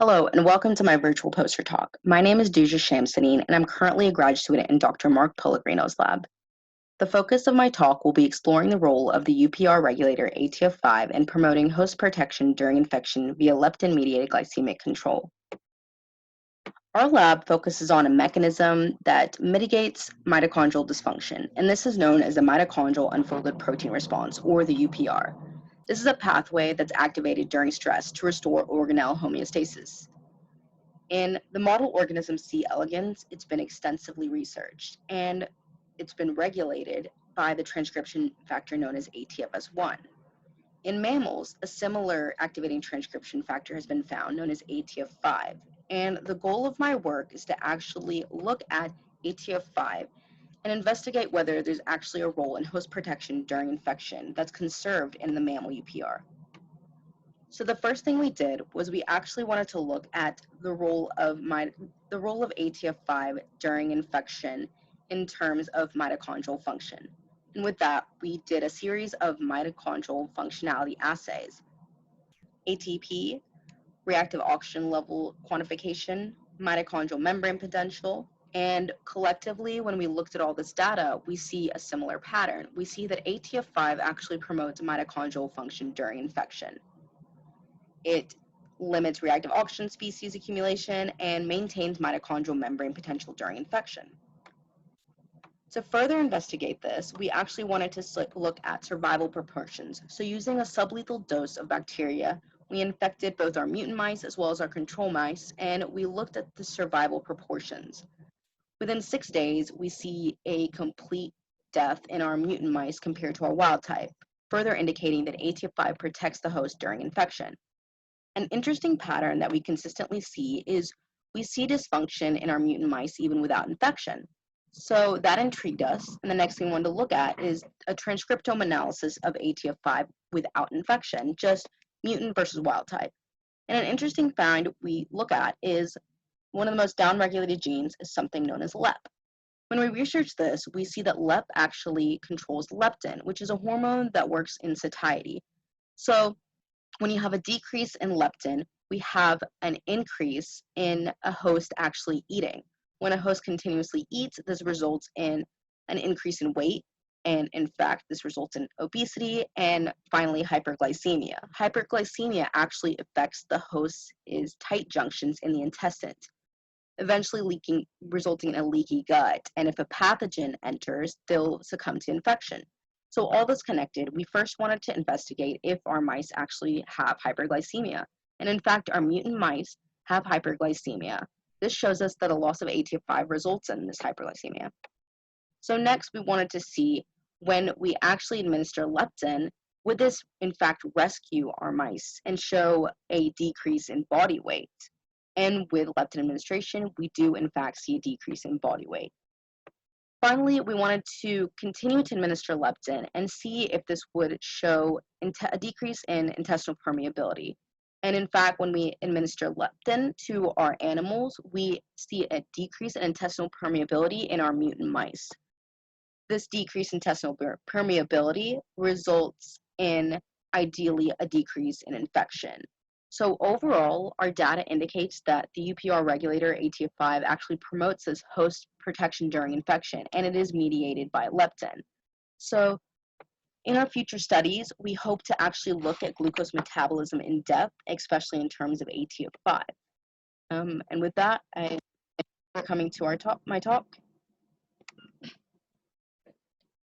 Hello, and welcome to my virtual poster talk. My name is Douja Chamseddine, and I'm currently a grad student in Dr. Mark Pellegrino's lab. The focus of my talk will be exploring the role of the UPR regulator ATF5 in promoting host protection during infection via leptin-mediated glycemic control. Our lab focuses on a mechanism that mitigates mitochondrial dysfunction, and this is known as the mitochondrial unfolded protein response, or the UPR. This is a pathway that's activated during stress to restore organelle homeostasis. In the model organism C. elegans, it's been extensively researched, and it's been regulated by the transcription factor known as ATFS1. In mammals, a similar activating transcription factor has been found, known as ATF5, and the goal of my work is to actually look at ATF5 and investigate whether there's actually a role in host protection during infection that's conserved in the mammal UPR. So the first thing we did was we actually wanted to look at the role of ATF5 during infection in terms of mitochondrial function. And with that, we did a series of mitochondrial functionality assays: ATP, reactive oxygen level quantification, mitochondrial membrane potential, and collectively, when we looked at all this data, we see a similar pattern. We see that ATF5 actually promotes mitochondrial function during infection. It limits reactive oxygen species accumulation and maintains mitochondrial membrane potential during infection. To further investigate this, we actually wanted to look at survival proportions. So using a sublethal dose of bacteria, we infected both our mutant mice as well as our control mice, and we looked at the survival proportions. Within 6 days, we see a complete death in our mutant mice compared to our wild type, further indicating that ATF5 protects the host during infection. An interesting pattern that we consistently see is we see dysfunction in our mutant mice even without infection. So that intrigued us, and the next thing we wanted to look at is a transcriptome analysis of ATF5 without infection, just mutant versus wild type. And an interesting find we look at is one of the most downregulated genes is something known as LEP. When we research this, we see that LEP actually controls leptin, which is a hormone that works in satiety. So when you have a decrease in leptin, we have an increase in a host actually eating. When a host continuously eats, this results in an increase in weight, and in fact, this results in obesity and finally hyperglycemia. Hyperglycemia actually affects the host's tight junctions in the intestines, eventually resulting in a leaky gut, and if a pathogen enters, they'll succumb to infection. So all this connected, we first wanted to investigate if our mice actually have hyperglycemia. And in fact, our mutant mice have hyperglycemia. This shows us that a loss of ATF5 results in this hyperglycemia. So next, we wanted to see when we actually administer leptin, would this in fact rescue our mice and show a decrease in body weight? And with leptin administration, we do in fact see a decrease in body weight. Finally, we wanted to continue to administer leptin and see if this would show a decrease in intestinal permeability. And in fact, when we administer leptin to our animals, we see a decrease in intestinal permeability in our mutant mice. This decrease in intestinal permeability results in, ideally, a decrease in infection. So overall, our data indicates that the UPR regulator ATF5 actually promotes this host protection during infection, and it is mediated by leptin. So in our future studies, we hope to actually look at glucose metabolism in depth, especially in terms of ATF5. And with that, I thank you for coming to my talk.